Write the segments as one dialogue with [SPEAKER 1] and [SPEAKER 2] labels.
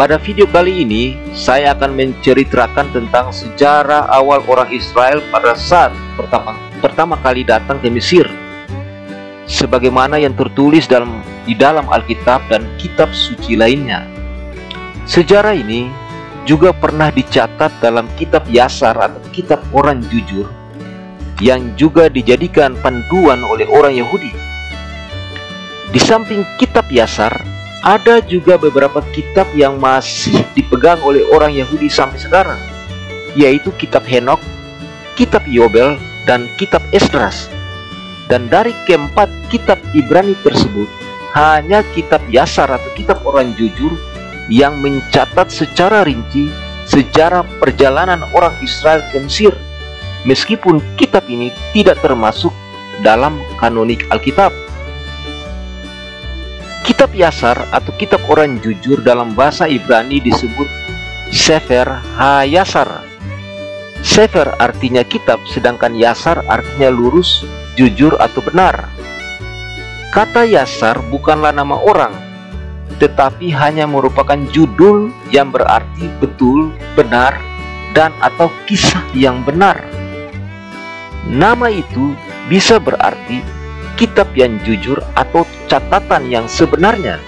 [SPEAKER 1] Pada video kali ini, saya akan menceritakan tentang sejarah awal orang Israel pada saat pertama kali datang ke Mesir, sebagaimana yang tertulis di dalam Alkitab dan kitab suci lainnya. Sejarah ini juga pernah dicatat dalam kitab Yasar atau kitab orang jujur, yang juga dijadikan panduan oleh orang Yahudi. Di samping kitab Yasar, ada juga beberapa kitab yang masih dipegang oleh orang Yahudi sampai sekarang, yaitu kitab Henokh, kitab Yobel, dan kitab Esdras. Dan dari keempat kitab Ibrani tersebut, hanya kitab Yasar atau kitab orang jujur yang mencatat secara rinci sejarah perjalanan orang Israel ke Mesir, meskipun kitab ini tidak termasuk dalam kanonik Alkitab. Kitab Yasar atau kitab orang jujur dalam bahasa Ibrani disebut Sefer HaYasar. Sefer artinya kitab, sedangkan Yasar artinya lurus, jujur atau benar. Kata Yasar bukanlah nama orang, tetapi hanya merupakan judul yang berarti betul, benar, dan atau kisah yang benar. Nama itu bisa berarti kitab yang jujur atau catatan yang sebenarnya.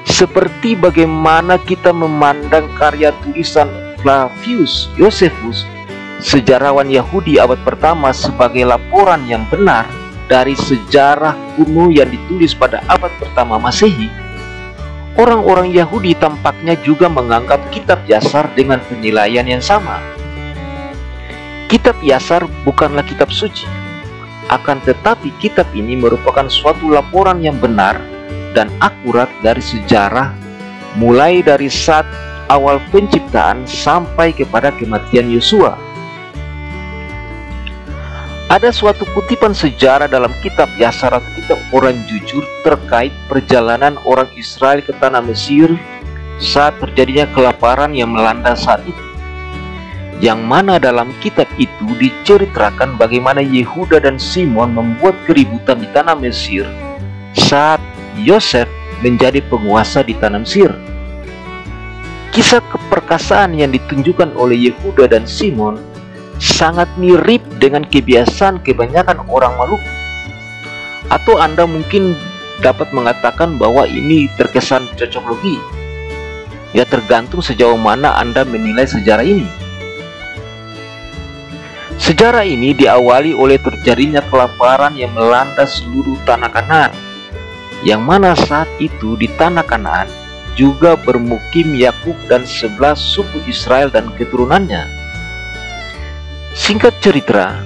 [SPEAKER 1] Seperti bagaimana kita memandang karya tulisan Flavius Josephus, sejarawan Yahudi abad pertama, sebagai laporan yang benar dari sejarah kuno yang ditulis pada abad pertama Masehi, orang-orang Yahudi tampaknya juga menganggap kitab Yasar dengan penilaian yang sama. Kitab Yasar bukanlah kitab suci, akan tetapi kitab ini merupakan suatu laporan yang benar dan akurat dari sejarah, mulai dari saat awal penciptaan sampai kepada kematian Yosua. Ada suatu kutipan sejarah dalam kitab Yasar atau kitab orang jujur terkait perjalanan orang Israel ke tanah Mesir saat terjadinya kelaparan yang melanda saat itu, yang mana dalam kitab itu diceritakan bagaimana Yehuda dan Simon membuat keributan di tanah Mesir saat Yosef menjadi penguasa di tanah Mesir. Kisah keperkasaan yang ditunjukkan oleh Yehuda dan Simon sangat mirip dengan kebiasaan kebanyakan orang Maluku. Atau Anda mungkin dapat mengatakan bahwa ini terkesan cocok logi. Ya, tergantung sejauh mana Anda menilai sejarah ini. Sejarah ini diawali oleh terjadinya kelaparan yang melanda seluruh tanah Kanaan, yang mana saat itu di tanah Kanaan juga bermukim Yakub dan 11 suku Israel dan keturunannya. Singkat cerita,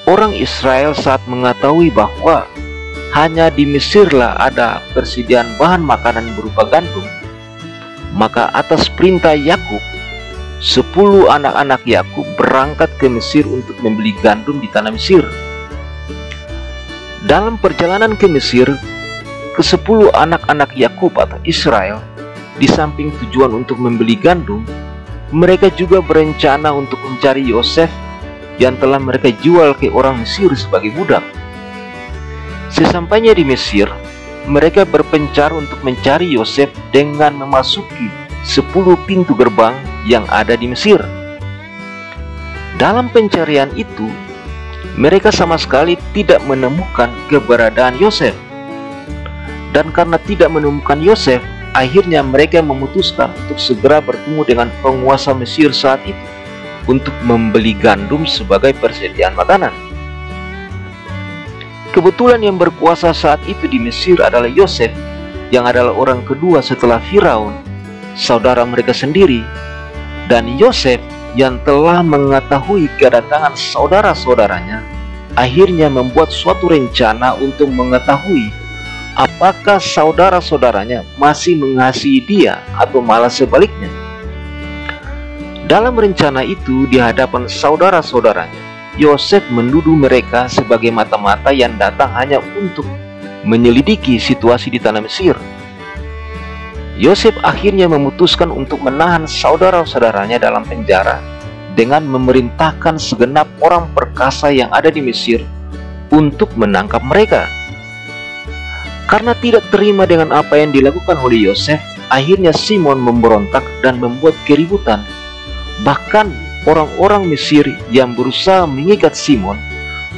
[SPEAKER 1] orang Israel saat mengetahui bahwa hanya di Mesirlah ada persediaan bahan makanan berupa gandum, maka atas perintah Yakub, 10 anak-anak Yakub berangkat ke Mesir untuk membeli gandum di tanah Mesir. Dalam perjalanan ke Mesir, ke-10 anak-anak Yakub atau Israel, di samping tujuan untuk membeli gandum, mereka juga berencana untuk mencari Yosef yang telah mereka jual ke orang Mesir sebagai budak. Sesampainya di Mesir, mereka berpencar untuk mencari Yosef dengan memasuki 10 pintu gerbang yang ada di Mesir. Dalam pencarian itu, mereka sama sekali tidak menemukan keberadaan Yosef. Dan karena tidak menemukan Yosef, akhirnya mereka memutuskan untuk segera bertemu dengan penguasa Mesir saat itu untuk membeli gandum sebagai persediaan makanan. Kebetulan yang berkuasa saat itu di Mesir adalah Yosef, yang adalah orang kedua setelah Firaun, saudara mereka sendiri. Dan Yosef yang telah mengetahui kedatangan saudara-saudaranya akhirnya membuat suatu rencana untuk mengetahui apakah saudara-saudaranya masih mengasihi dia atau malah sebaliknya. Dalam rencana itu, di hadapan saudara-saudaranya, Yosef menuduh mereka sebagai mata-mata yang datang hanya untuk menyelidiki situasi di tanah Mesir. Yosef akhirnya memutuskan untuk menahan saudara-saudaranya dalam penjara dengan memerintahkan segenap orang perkasa yang ada di Mesir untuk menangkap mereka. Karena tidak terima dengan apa yang dilakukan oleh Yosef, akhirnya Simon memberontak dan membuat keributan. Bahkan orang-orang Mesir yang berusaha mengikat Simon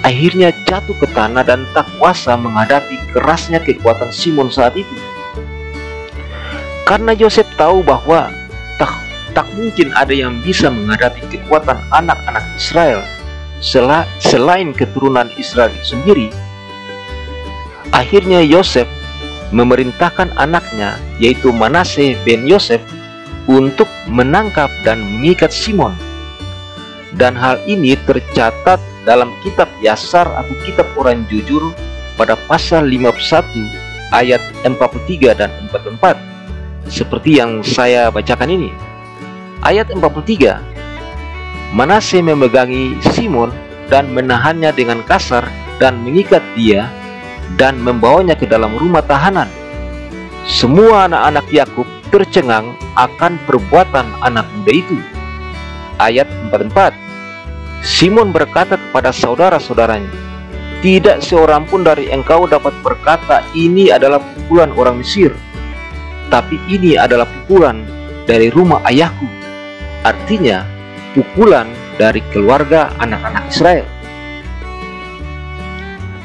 [SPEAKER 1] akhirnya jatuh ke tanah dan tak kuasa menghadapi kerasnya kekuatan Simon saat itu. Karena Yosef tahu bahwa tak mungkin ada yang bisa menghadapi kekuatan anak-anak Israel selain keturunan Israel itu sendiri, akhirnya Yosef memerintahkan anaknya, yaitu Manasye bin Yosef, untuk menangkap dan mengikat Simon. Dan hal ini tercatat dalam kitab Yasar atau kitab Orang Jujur pada pasal 51 ayat 43 dan 44, seperti yang saya bacakan ini. Ayat 43, Manasye memegangi Simon dan menahannya dengan kasar dan mengikat dia dan membawanya ke dalam rumah tahanan. Semua anak-anak Yakub tercengang akan perbuatan anak muda itu. Ayat 44, Simon berkata kepada saudara-saudaranya, "Tidak seorang pun dari engkau dapat berkata ini adalah pukulan orang Mesir, tapi ini adalah pukulan dari rumah ayahku." Artinya pukulan dari keluarga anak-anak Israel.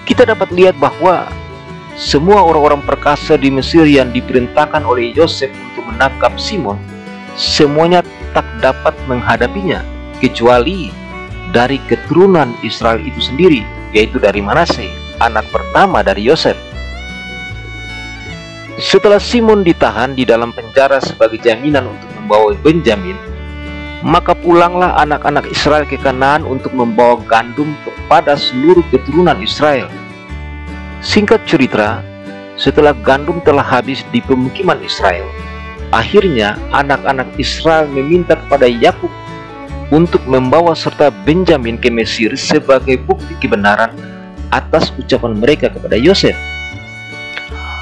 [SPEAKER 1] Kita dapat lihat bahwa semua orang-orang perkasa di Mesir yang diperintahkan oleh Yosef untuk menangkap Simon, semuanya tak dapat menghadapinya kecuali dari keturunan Israel itu sendiri, yaitu dari Manasye, anak pertama dari Yosef. Setelah Simon ditahan di dalam penjara sebagai jaminan untuk membawa Benjamin, maka pulanglah anak-anak Israel ke Kanaan untuk membawa gandum kepada seluruh keturunan Israel. Singkat cerita, setelah gandum telah habis di pemukiman Israel, akhirnya anak-anak Israel meminta kepada Yakub untuk membawa serta Benjamin ke Mesir sebagai bukti kebenaran atas ucapan mereka kepada Yosef.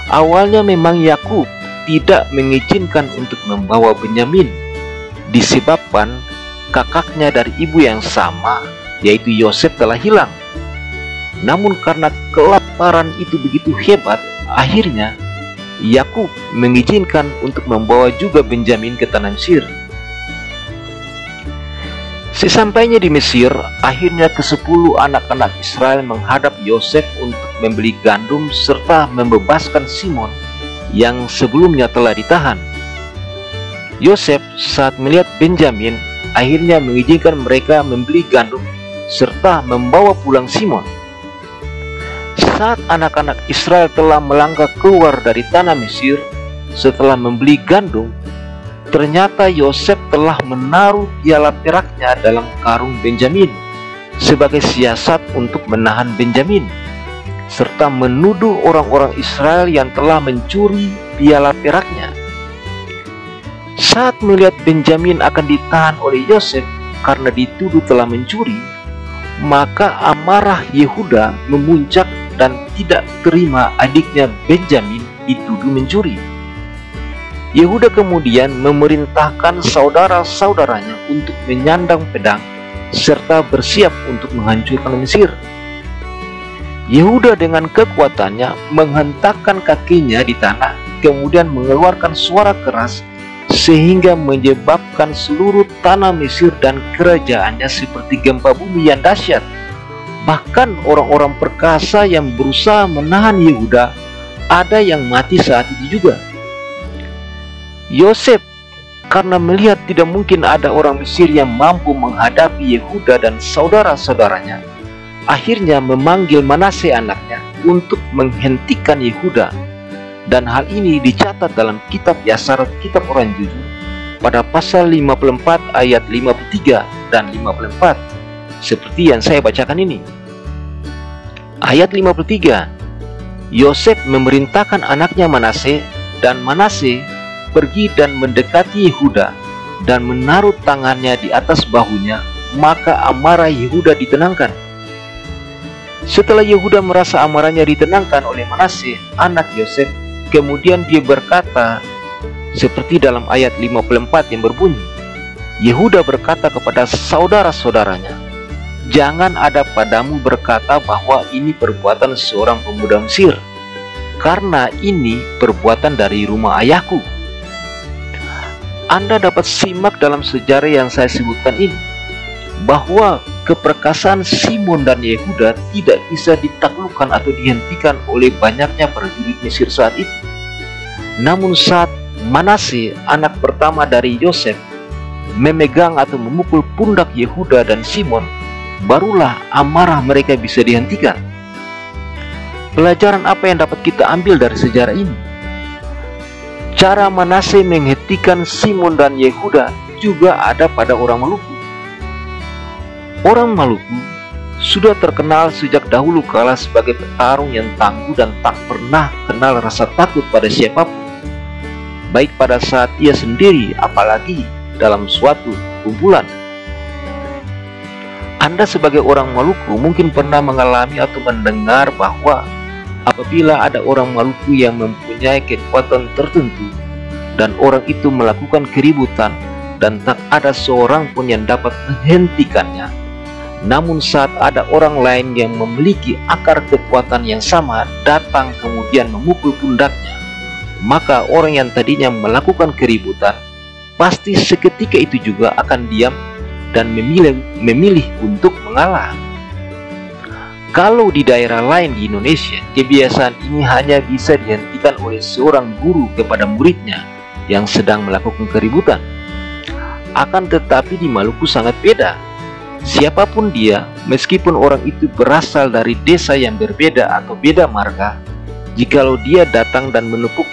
[SPEAKER 1] Awalnya memang Yakub tidak mengizinkan untuk membawa Benyamin, disebabkan kakaknya dari ibu yang sama, yaitu Yosef, telah hilang. Namun karena kelaparan itu begitu hebat, akhirnya Yakub mengizinkan untuk membawa juga Benjamin ke tanah Mesir. Sesampainya di Mesir, akhirnya ke-10 anak-anak Israel menghadap Yosef untuk membeli gandum serta membebaskan Simon yang sebelumnya telah ditahan. Yosef saat melihat Benjamin akhirnya mengizinkan mereka membeli gandum serta membawa pulang Simon. Saat anak-anak Israel telah melangkah keluar dari tanah Mesir setelah membeli gandum, ternyata Yosef telah menaruh piala peraknya dalam karung Benjamin sebagai siasat untuk menahan Benjamin, serta menuduh orang-orang Israel yang telah mencuri piala peraknya. Saat melihat Benjamin akan ditahan oleh Yosef karena dituduh telah mencuri, maka amarah Yehuda memuncak dan tidak terima adiknya Benjamin dituduh mencuri. Yehuda kemudian memerintahkan saudara-saudaranya untuk menyandang pedang serta bersiap untuk menghancurkan Mesir. Yehuda dengan kekuatannya menghentakkan kakinya di tanah, kemudian mengeluarkan suara keras sehingga menyebabkan seluruh tanah Mesir dan kerajaannya seperti gempa bumi yang dahsyat. Bahkan orang-orang perkasa yang berusaha menahan Yehuda, ada yang mati saat itu juga. Yosef karena melihat tidak mungkin ada orang Mesir yang mampu menghadapi Yehuda dan saudara-saudaranya, akhirnya memanggil Manasye anaknya untuk menghentikan Yehuda. Dan hal ini dicatat dalam kitab Yasar, kitab Orang Jujur pada pasal 54 ayat 53 dan 54, seperti yang saya bacakan ini. Ayat 53, Yosef memerintahkan anaknya Manasye, dan Manasye pergi dan mendekati Yehuda dan menaruh tangannya di atas bahunya, maka amarah Yehuda ditenangkan. Setelah Yehuda merasa amarahnya ditenangkan oleh Manasye, anak Yosef, kemudian dia berkata seperti dalam ayat 54 yang berbunyi, Yehuda berkata kepada saudara-saudaranya, "Jangan ada padamu berkata bahwa ini perbuatan seorang pemuda Mesir, karena ini perbuatan dari rumah ayahku." Anda dapat simak dalam sejarah yang saya sebutkan ini, bahwa keperkasaan Simon dan Yehuda tidak bisa ditaklukkan atau dihentikan oleh banyaknya prajurit Mesir saat itu. Namun saat Manase, anak pertama dari Yosef, memegang atau memukul pundak Yehuda dan Simon, barulah amarah mereka bisa dihentikan. Pelajaran apa yang dapat kita ambil dari sejarah ini? Cara Manase menghentikan Simon dan Yehuda juga ada pada orang Maluku. Orang Maluku sudah terkenal sejak dahulu kala sebagai petarung yang tangguh dan tak pernah kenal rasa takut pada siapapun, baik pada saat ia sendiri apalagi dalam suatu kumpulan. Anda sebagai orang Maluku mungkin pernah mengalami atau mendengar bahwa apabila ada orang Maluku yang mempunyai kekuatan tertentu dan orang itu melakukan keributan dan tak ada seorang pun yang dapat menghentikannya, namun saat ada orang lain yang memiliki akar kekuatan yang sama datang kemudian memukul pundaknya, maka orang yang tadinya melakukan keributan pasti seketika itu juga akan diam dan memilih untuk mengalah. Kalau di daerah lain di Indonesia, kebiasaan ini hanya bisa dihentikan oleh seorang guru kepada muridnya yang sedang melakukan keributan. Akan tetapi di Maluku sangat beda. Siapapun dia, meskipun orang itu berasal dari desa yang berbeda atau beda marga, jikalau dia datang dan menepuk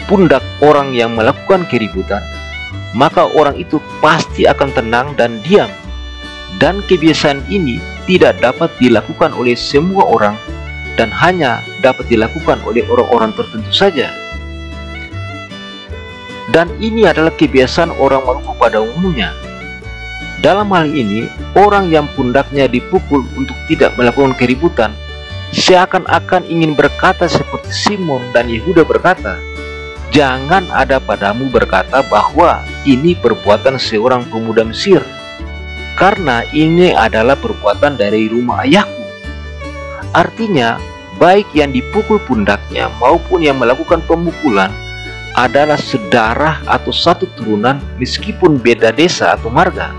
[SPEAKER 1] pundak orang yang melakukan keributan, maka orang itu pasti akan tenang dan diam. Dan kebiasaan ini tidak dapat dilakukan oleh semua orang dan hanya dapat dilakukan oleh orang-orang tertentu saja. Dan ini adalah kebiasaan orang Maluku pada umumnya. Dalam hal ini, orang yang pundaknya dipukul untuk tidak melakukan keributan seakan-akan ingin berkata seperti Simon dan Yehuda berkata, "Jangan ada padamu berkata bahwa ini perbuatan seorang pemuda Mesir, karena ini adalah perbuatan dari rumah ayahku." Artinya, baik yang dipukul pundaknya maupun yang melakukan pemukulan adalah sedarah atau satu turunan meskipun beda desa atau marga.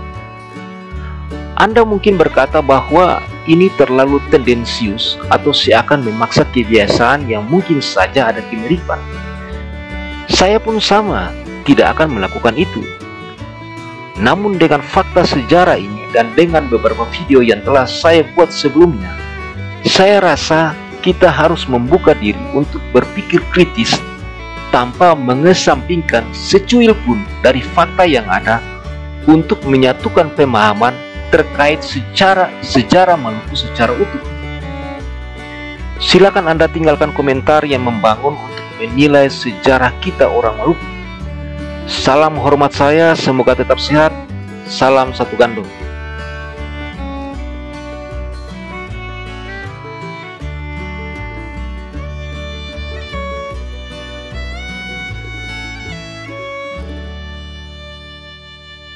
[SPEAKER 1] Anda mungkin berkata bahwa ini terlalu tendensius atau seakan memaksa kebiasaan yang mungkin saja ada kemiripan. Saya pun sama, tidak akan melakukan itu. Namun dengan fakta sejarah ini dan dengan beberapa video yang telah saya buat sebelumnya, saya rasa kita harus membuka diri untuk berpikir kritis tanpa mengesampingkan secuil pun dari fakta yang ada untuk menyatukan pemahaman terkait sejarah Maluku secara utuh. Silakan Anda tinggalkan komentar yang membangun untuk menilai sejarah kita orang Maluku. Salam hormat saya, semoga tetap sehat. Salam satu gandum.